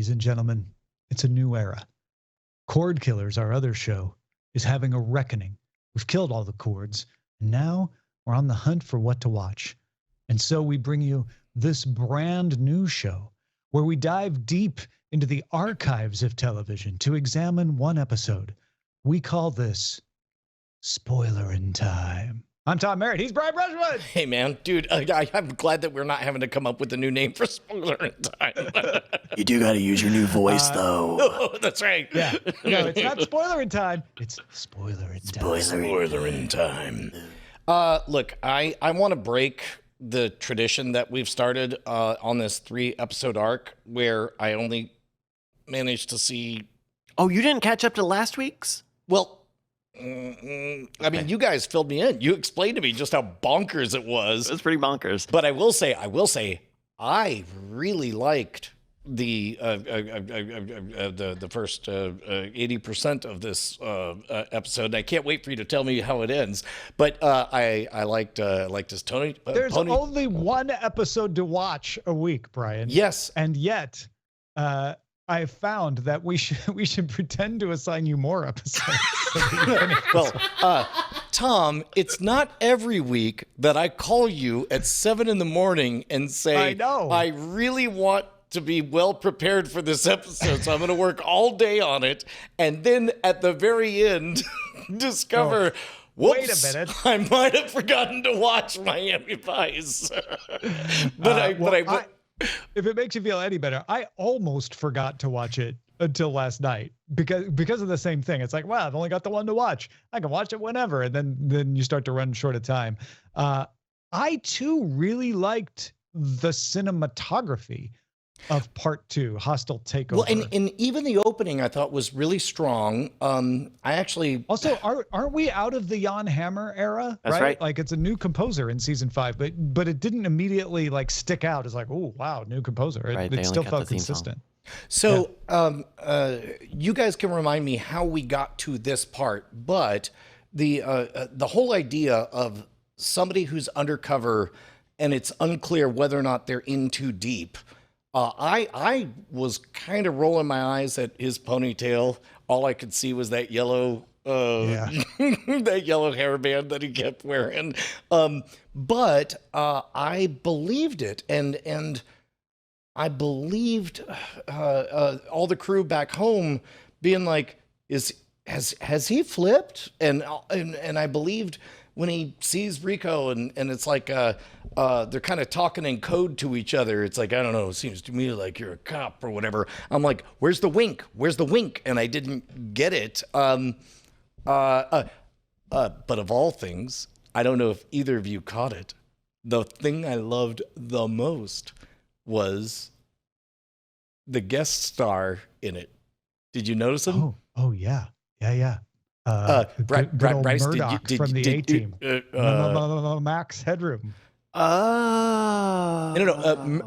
ladies and gentlemen. It's a new era. Cordkillers, our other show, is having a reckoning. We've killed all the cords, and now we're on the hunt for what to watch. And so we bring you this brand new show where we dive deep into the archives of television to examine one episode. We call this Spoilerin' Time. I'm Tom Merritt. He's Brian Brushwood. Hey, man. Dude, I'm glad that we're not having to come up with a new name for Spoilerin' Time. You do got to use your new voice, though. Oh, that's right. Yeah. No, it's not Spoilerin' Time. It's Spoilerin' Time. Spoilerin' Time. Look, I want to break the tradition that we've started on this 3-episode arc where I only managed to see... Oh, you didn't catch up to last week's? Well... I mean, you guys filled me in. You explained to me just how bonkers it was. It was pretty bonkers. But I will say, I really liked the first 80% of this episode. And I can't wait for you to tell me how it ends. But I liked this Tony. There's only one episode to watch a week, Brian. Yes, and yet. I found that we should pretend to assign you more episodes. Well, Tom, it's not every week that I call you at 7 a.m. and say, I know. I really want to be well prepared for this episode, so I'm going to work all day on it. And then at the very end, discover, whoops, wait a minute, I might have forgotten to watch Miami Vice. If it makes you feel any better, I almost forgot to watch it until last night because of the same thing. It's like, wow, I've only got the one to watch. I can watch it whenever. And then you start to run short of time. I too really liked the cinematography of part 2, Hostile Takeover. Well, and even the opening I thought was really strong. I actually also aren't we out of the Jan Hammer era? That's right. Like it's a new composer in season 5, but it didn't immediately like stick out as like, oh wow, new composer. It still felt consistent. So you guys can remind me how we got to this part, but the whole idea of somebody who's undercover and it's unclear whether or not they're in too deep. I was kind of rolling my eyes at his ponytail. All I could see was that yellow, that yellow hairband that he kept wearing. But I believed it, and I believed all the crew back home being like, has he flipped? And I believed when he sees Rico and it's like they're kind of talking in code to each other. It's like, I don't know, it seems to me like you're a cop or whatever. I'm like, where's the wink? Where's the wink? And I didn't get it. But of all things, I don't know if either of you caught it. The thing I loved the most was the guest star in it. Did you notice him? Oh yeah. Bryce, Murdoch from the A-Team. Max Headroom. No.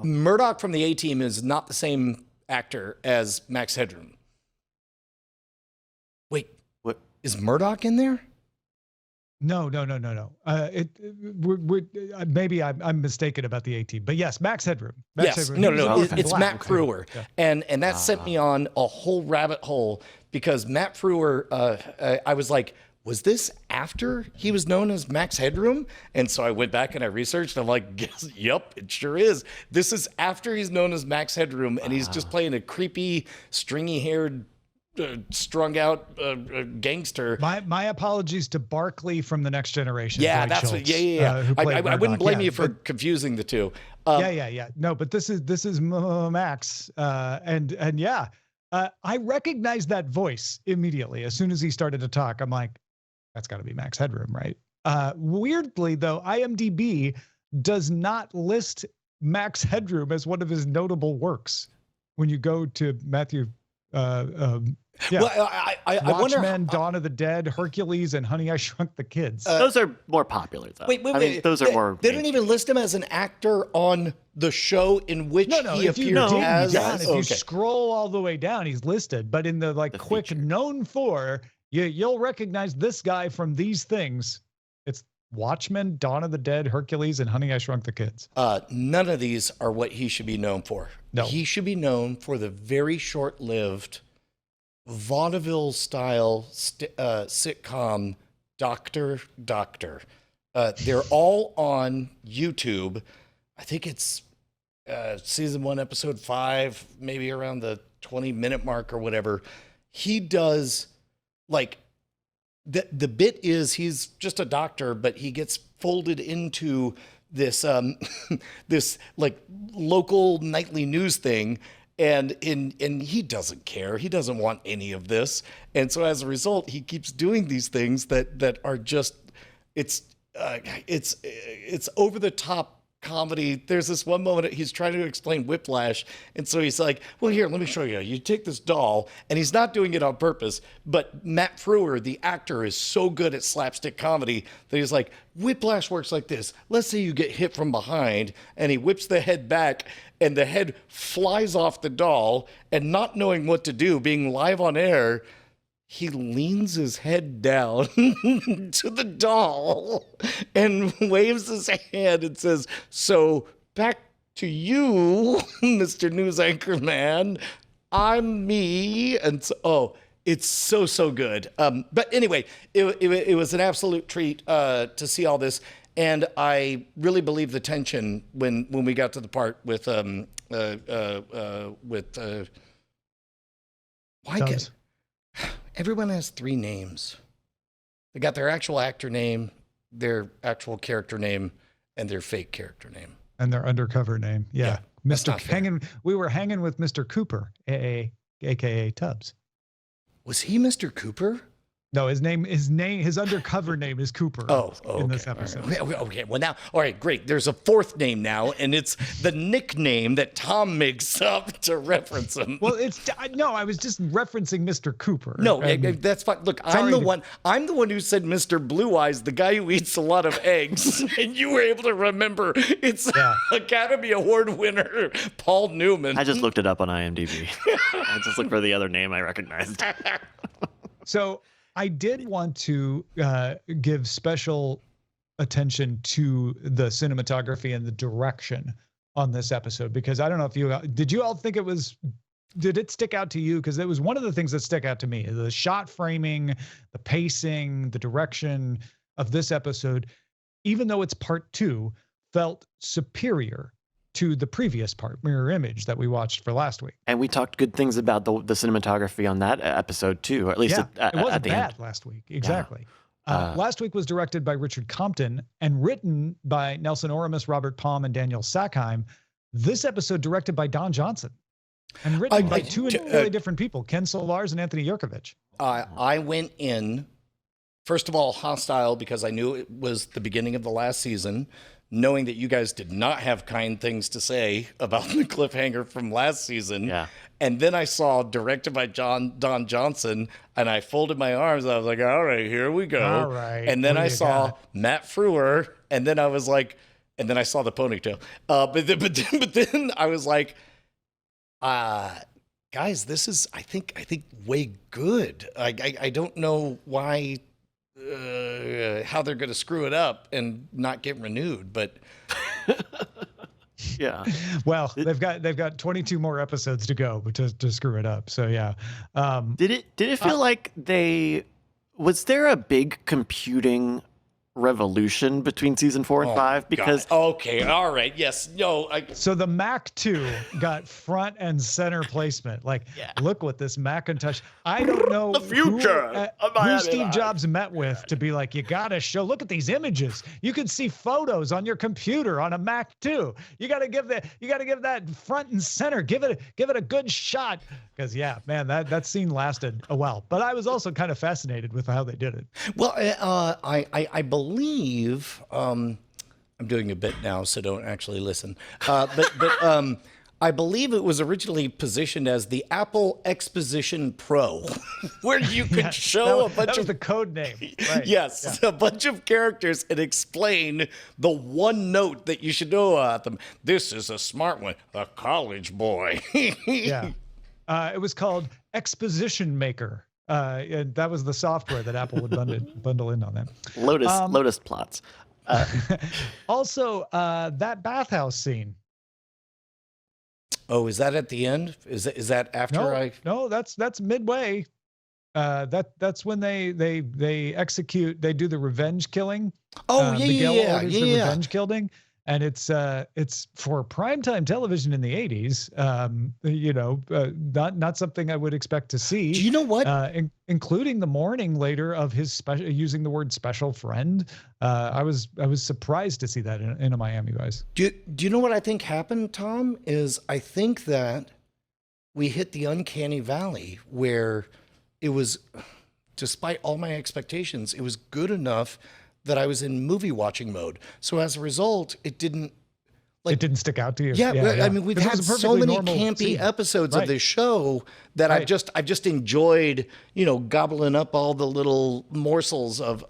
Murdoch from the A-Team is not the same actor as Max Headroom. Wait, what is Murdoch in there? No. Maybe I'm mistaken about the A-Team, but yes, Max Headroom. Headroom. No. It's Matt Frewer, and that sent me on a whole rabbit hole because Matt Frewer. I was like, was this after he was known as Max Headroom? And so I went back and I researched. And I'm like, yes, yep, it sure is. This is after he's known as Max Headroom, and he's just playing a creepy, stringy-haired, strung out gangster. My apologies to Barkley from The Next Generation. Yeah, that's what. Yeah. I wouldn't blame you for confusing the two. Yeah. No, but this is Max, and yeah, I recognized that voice immediately as soon as he started to talk. I'm like, that's got to be Max Headroom, right? Weirdly though, IMDb does not list Max Headroom as one of his notable works. When you go to Matthew. Yeah. Well, I Watchmen, wonder. Dawn of the Dead, Hercules, and Honey, I Shrunk the Kids. Those are more popular, though. Wait. Those are more. They don't even list him as an actor on the show in which he appeared as. If you scroll all the way down, he's listed. But in the quick feature. Known for, you'll recognize this guy from these things. It's Watchmen, Dawn of the Dead, Hercules, and Honey, I Shrunk the Kids. None of these are what he should be known for. No. He should be known for the very short-lived vaudeville-style sitcom Doctor. They're all on YouTube. I think it's season 1, episode 5, maybe around the 20-minute mark or whatever. He does, like, the bit is he's just a doctor, but he gets folded into this this like local nightly news thing, and he doesn't care. He doesn't want any of this, and so as a result, he keeps doing these things that are just it's over the top comedy. There's this one moment he's trying to explain whiplash, and so he's like, well, here, let me show you. You take this doll, and he's not doing it on purpose, but Matt Frewer, the actor, is so good at slapstick comedy that he's like, whiplash works like this. Let's say you get hit from behind, and he whips the head back, and the head flies off the doll, and not knowing what to do, being live on air, he leans his head down to the doll and waves his hand and says, so back to you, Mr. News Anchor Man. I'm me. And so, it's so good. But anyway, it was an absolute treat to see all this. And I really believe the tension when we got to the part with Tubbs. Everyone has 3 names. They got their actual actor name, their actual character name, and their fake character name. And their undercover name. Yeah. that's Mr. not fair. We were hanging with Mr. Cooper, aka Tubbs. Was he Mr. Cooper? No, his undercover name is Cooper. In this episode. All right. Okay. Well, now, all right, great. There's a 4th name now, and it's the nickname that Tom makes up to reference him. Well, I was just referencing Mr. Cooper. No, that's fine. Look, I'm the one who said Mr. Blue Eyes, the guy who eats a lot of eggs, and you were able to remember it's Academy Award winner Paul Newman. I just looked it up on IMDb. I just looked for the other name I recognized. So I did want to give special attention to the cinematography and the direction on this episode, because I don't know if did you all think did it stick out to you? Because it was one of the things that stuck out to me, the shot framing, the pacing, the direction of this episode, even though it's part 2, felt superior to the previous part, Mirror Image, that we watched for last week. And we talked good things about the cinematography on that episode too, or at least it wasn't at the bad end. last week. Exactly. Last week was directed by Richard Compton and written by Nelson Oramus, Robert Palm, and Daniel Sackheim. This episode directed by Don Johnson and written by 2 entirely different people, Ken Solars and Anthony Yurkovich. I went in, first of all, hostile, because I knew it was the beginning of the last season, knowing that you guys did not have kind things to say about the cliffhanger from last season. Yeah. And then I saw directed by Don Johnson, and I folded my arms. I was like, all right, here we go. All right. And then I saw Matt Frewer, and then I was like, and then I saw the ponytail. But then I was like, guys, this is, I think way good. I don't know why, how they're going to screw it up and not get renewed, but Yeah. Well, they've got 22 more episodes to go to screw it up. So yeah. Did it feel like was there a big computing revolution between season 4 and 5? Because okay, all right, yes, no. So the Mac 2 got front and center placement. Like, look what this Macintosh. I don't know the future who Steve Jobs met with to be like, you gotta show. Look at these images. You can see photos on your computer on a Mac 2. You gotta give that front and center. Give it a good shot. Because man, that scene lasted a while. But I was also kind of fascinated with how they did it. Well, I believe I'm doing a bit now, so don't actually listen. But I believe it was originally positioned as the Apple Exposition Pro, where you could show a bunch that was of the code name. Right. Yes, a bunch of characters and explain the one note that you should know about them. This is a smart one, a college boy. Yeah. It was called Exposition Maker. And that was the software that Apple would bundle in on that. Lotus plots. Also, that bathhouse scene. Oh, is that at the end? Is that after No, that's midway. That's when they execute. They do the revenge killing. Oh, Miguel orders the revenge killing, and it's for primetime television in the 80s. Not something I would expect to see. Do you know what? Including the mourning later of his using the word special friend. I was surprised to see that in a Miami Vice. Do you know what I think happened, Tom? Is I think that we hit the uncanny valley where it was, despite all my expectations, it was good enough that I was in movie watching mode. So as a result, it didn't stick out to you. Yeah. I mean, we've had so many campy episodes of this show that I've just enjoyed, gobbling up all the little morsels of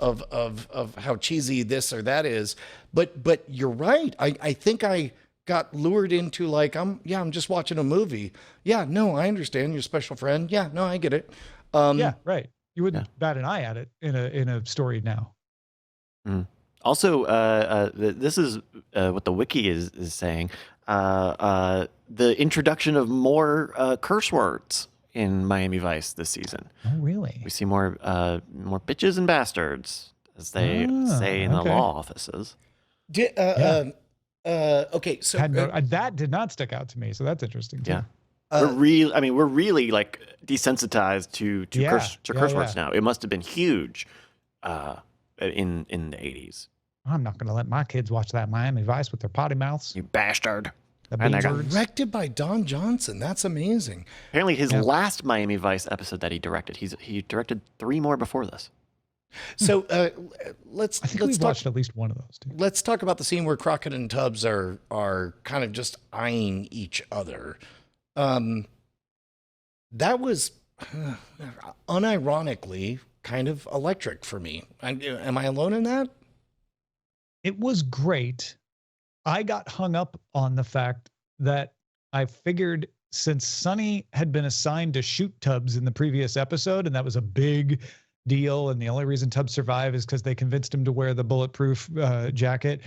how cheesy this or that is. But you're right. I think I got lured into like, I'm just watching a movie. Yeah, no, I understand. You're a special friend. Yeah, no, I get it. Yeah, right. You wouldn't bat an eye at it in a story now. Mm. Also, this is what the wiki is saying. The introduction of more curse words in Miami Vice this season. Oh, really? We see more bitches and bastards, as they say in the law offices. Okay, so that did not stick out to me. So that's interesting too. Yeah. We're really like desensitized to curse words now. It must have been huge in the 80s. I'm not going to let my kids watch that Miami Vice with their potty mouths. You bastard. Directed by Don Johnson. That's amazing. Apparently his last Miami Vice episode that he directed, he directed 3 more before this. So let's we've watched at least one of those too. Let's talk about the scene where Crockett and Tubbs are kind of just eyeing each other. That was unironically kind of electric for me. Am I alone in that? It was great. I got hung up on the fact that I figured since Sonny had been assigned to shoot Tubbs in the previous episode, and that was a big deal, and the only reason Tubbs survived is because they convinced him to wear the bulletproof jacket.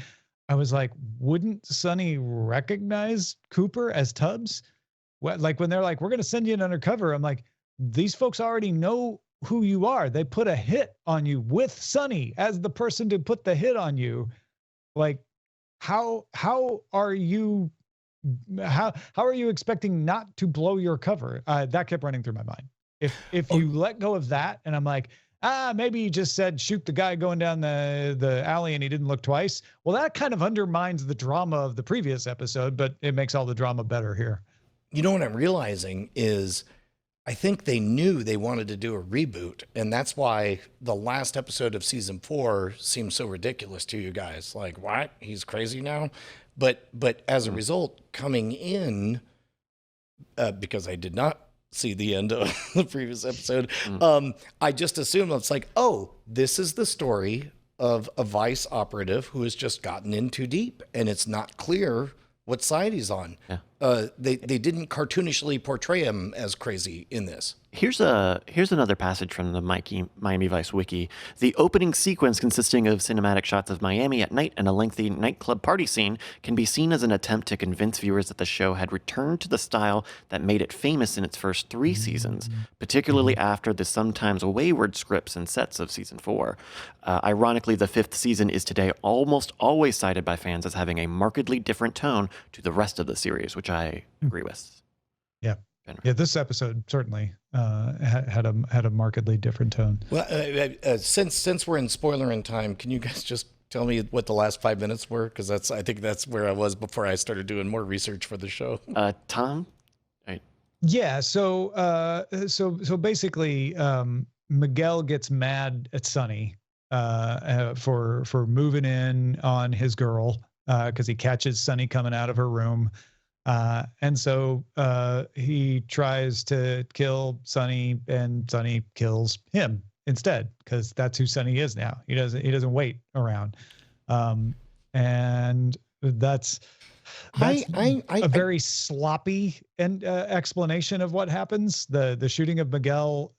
I was like, wouldn't Sonny recognize Cooper as Tubbs? Like when they're like, we're going to send you an undercover. I'm like, these folks already know who you are. They put a hit on you with Sonny as the person to put the hit on you. Like, how are you expecting not to blow your cover? That kept running through my mind. If you let go of that, and I'm like, maybe he just said shoot the guy going down the alley and he didn't look twice. Well, that kind of undermines the drama of the previous episode, but it makes all the drama better here. You know what I'm realizing is I think they knew they wanted to do a reboot, and that's why the last episode of season 4 seems so ridiculous to you guys. Like, what? He's crazy now? But as a result, coming in, because I did not see the end of the previous episode, I just assumed it's like, oh, this is the story of a Vice operative who has just gotten in too deep, and it's not clear what side he's on. Yeah. They didn't cartoonishly portray him as crazy in this. Here's another passage from the Miami Vice wiki. The opening sequence, consisting of cinematic shots of Miami at night and a lengthy nightclub party scene, can be seen as an attempt to convince viewers that the show had returned to the style that made it famous in its first 3 seasons, particularly after the sometimes wayward scripts and sets of season 4. Ironically, the 5th season is today almost always cited by fans as having a markedly different tone to the rest of the series, which I agree with. Yeah. Yeah, this episode certainly had a markedly different tone. Well, since we're in spoilerin time, can you guys just tell me what the last 5 minutes were? Because I think that's where I was before I started doing more research for the show. Tom? Yeah. So basically, Miguel gets mad at Sonny for moving in on his girl because he catches Sonny coming out of her room. And so he tries to kill Sonny, and Sonny kills him instead, because that's who Sonny is now. He doesn't wait around. And that's a very sloppy explanation of what happens. The shooting of Miguel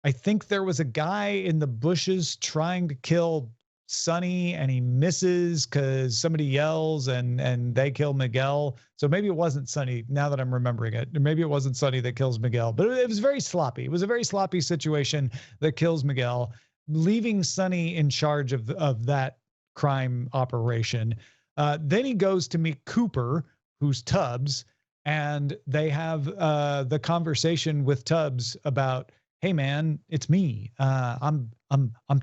I think there was a guy in the bushes trying to kill Sonny, and he misses because somebody yells, and they kill Miguel. So maybe it wasn't Sonny. Now that I'm remembering it, maybe it wasn't Sonny that kills Miguel, but it was very sloppy. It was a very sloppy situation that kills Miguel, leaving Sonny in charge of that crime operation. Then he goes to meet Cooper, who's Tubbs, and they have the conversation with Tubbs about, hey man, it's me. I'm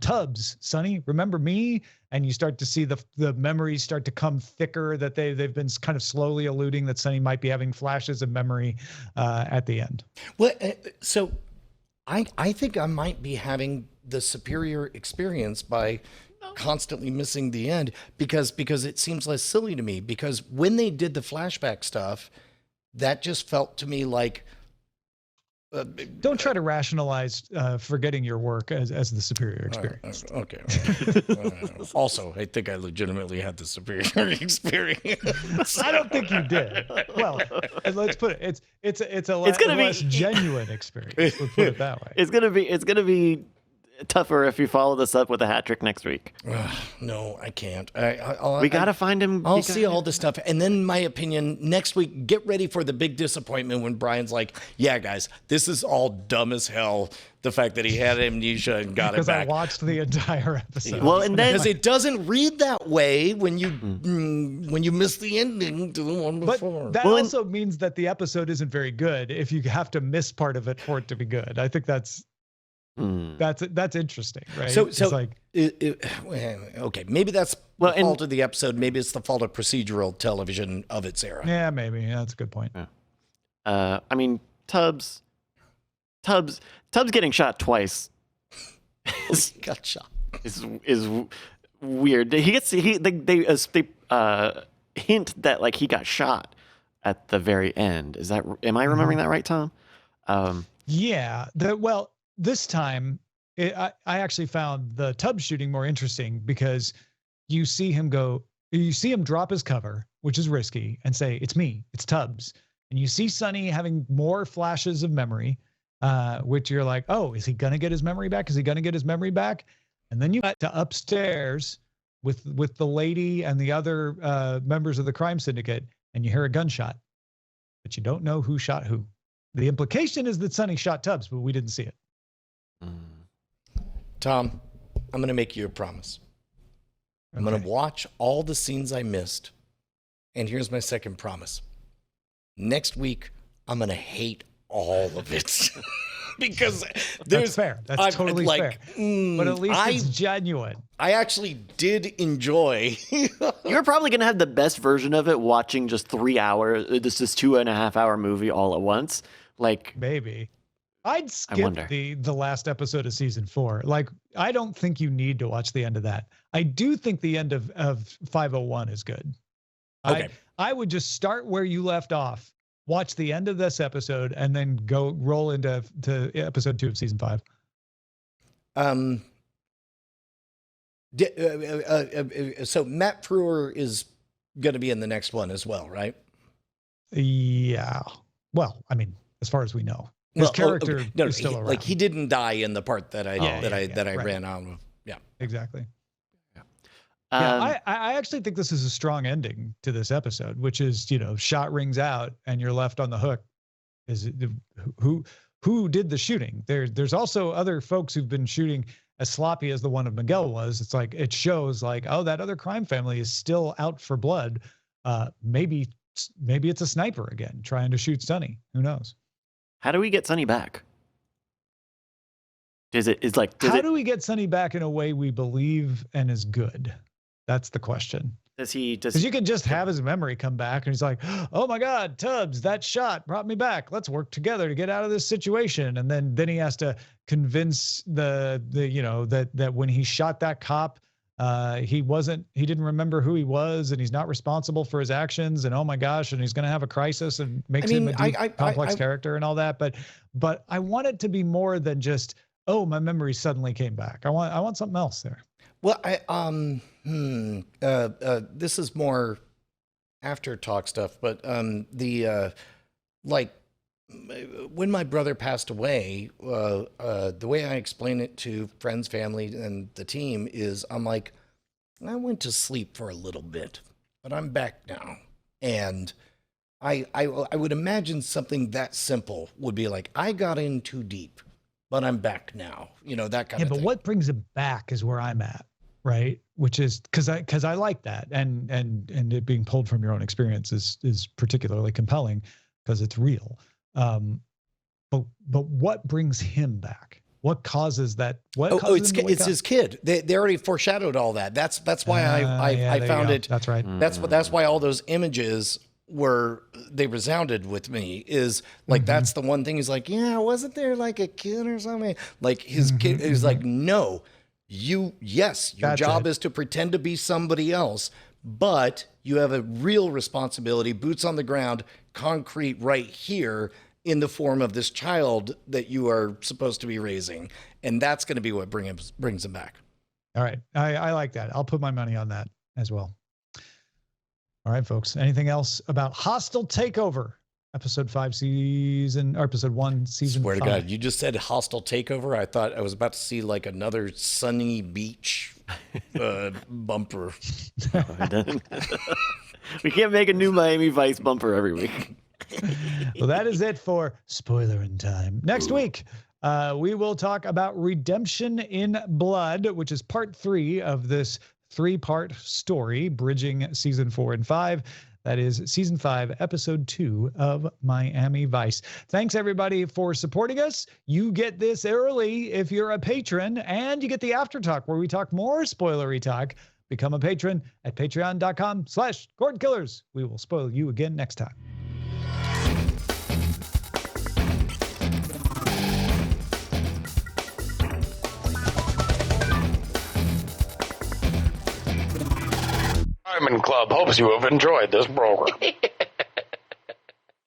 Tubbs, Sonny. Remember me? And you start to see the memories start to come thicker, that they've been kind of slowly alluding that Sonny might be having flashes of memory at the end. Well, so I think I might be having the superior experience by constantly missing the end because it seems less silly to me, because when they did the flashback stuff, that just felt to me like don't try to rationalize forgetting your work as the superior experience. Okay. Also, I think I legitimately had the superior experience. I don't think you did. Well, let's put it. It's a less genuine experience. Let's put it that way. It's gonna be tougher if you follow this up with a hat trick next week. No, I can't. We gotta find him. I'll see all this stuff, and then my opinion next week. Get ready for the big disappointment when Brian's like, "Yeah, guys, this is all dumb as hell." The fact that he had amnesia and got it back. Because I watched the entire episode. Well, and then because it doesn't read that way when you miss the ending to the one before. But that also means that the episode isn't very good if you have to miss part of it for it to be good. I think that's interesting, right? So it's like, okay, maybe that's the fault of the episode. Maybe it's the fault of procedural television of its era. Yeah, maybe. Yeah, that's a good point. Yeah. I mean, Tubbs getting shot twice. Got shot. Is weird. They hint that like he got shot at the very end. Am I remembering that right, Tom? Yeah. This time, I actually found the Tubbs shooting more interesting because you see him drop his cover, which is risky, and say, "It's me, it's Tubbs." And you see Sonny having more flashes of memory, which you're like, "Oh, is he gonna get his memory back? Is he gonna get his memory back?" And then you got to upstairs with the lady and the other members of the crime syndicate, and you hear a gunshot, but you don't know who shot who. The implication is that Sonny shot Tubbs, but we didn't see it. Tom, I'm going to make you a promise. I'm going to watch all the scenes I missed. And here's my second promise. Next week, I'm going to hate all of it. Because that's fair. That's totally fair. But at least it's genuine. I actually did enjoy. You're probably going to have the best version of it watching just 3 hours. This is 2.5 hour movie all at once. Like maybe. I'd skip the last episode of season 4. Like, I don't think you need to watch the end of that. I do think the end of 501 is good. Okay. I would just start where you left off, watch the end of this episode, and then go roll into episode 2 of season 5. So Matt Frewer is going to be in the next one as well, right? Yeah. Well, I mean, as far as we know. His character is still around. Like, he didn't die in the part that I ran on with. Yeah, exactly. I actually think this is a strong ending to this episode, which is, shot rings out and you're left on the hook. Who did the shooting? There's also other folks who've been shooting as sloppy as the one of Miguel was. It's like, it shows like, oh, that other crime family is still out for blood. Maybe it's a sniper again trying to shoot Sonny. Who knows? How do we get Sonny back? How do we get Sonny back in a way we believe and is good? That's the question. Because you can just have his memory come back and he's like, "Oh my God, Tubbs, that shot brought me back. Let's work together to get out of this situation." And then he has to convince that when he shot that cop, he didn't remember who he was, and he's not responsible for his actions, and oh my gosh, and he's going to have a crisis, and makes him a deep, complex character and all that. But I want it to be more than just, oh, my memory suddenly came back. I want something else there. Well, this is more after talk stuff, but when my brother passed away, the way I explain it to friends, family, and the team is I'm like, I went to sleep for a little bit, but I'm back now. And I would imagine something that simple would be like, I got in too deep, but I'm back now. You know, that kind of thing. Yeah, but what brings it back is where I'm at, right? Which is because I like that, and it being pulled from your own experience is particularly compelling because it's real. But what brings him back? What causes that? It's his kid. They already foreshadowed all that. That's why I found it. That's right. That's why all those images they resounded with me. Is like that's the one thing. He's like, yeah, wasn't there like a kid or something? Like his kid is like, no, your job is to pretend to be somebody else, but you have a real responsibility, boots on the ground, concrete right here, in the form of this child that you are supposed to be raising. And that's going to be what brings him back. All right. I like that. I'll put my money on that as well. All right, folks. Anything else about Hostile Takeover? Episode 1, season 5. Swear to God, you just said Hostile Takeover. I thought I was about to see like another Sunny Beach bumper. We can't make a new Miami Vice bumper every week. Well, that is it for Spoilerin time. Next week, we will talk about Redemption in Blood, which is part 3 of this 3-part story, bridging season 4 and 5. That is season 5, episode 2 of Miami Vice. Thanks, everybody, for supporting us. You get this early if you're a patron, and you get the after talk where we talk more spoilery talk. Become a patron at patreon.com/Cordkillers. We will spoil you again next time. Diamond Club hopes you have enjoyed this program.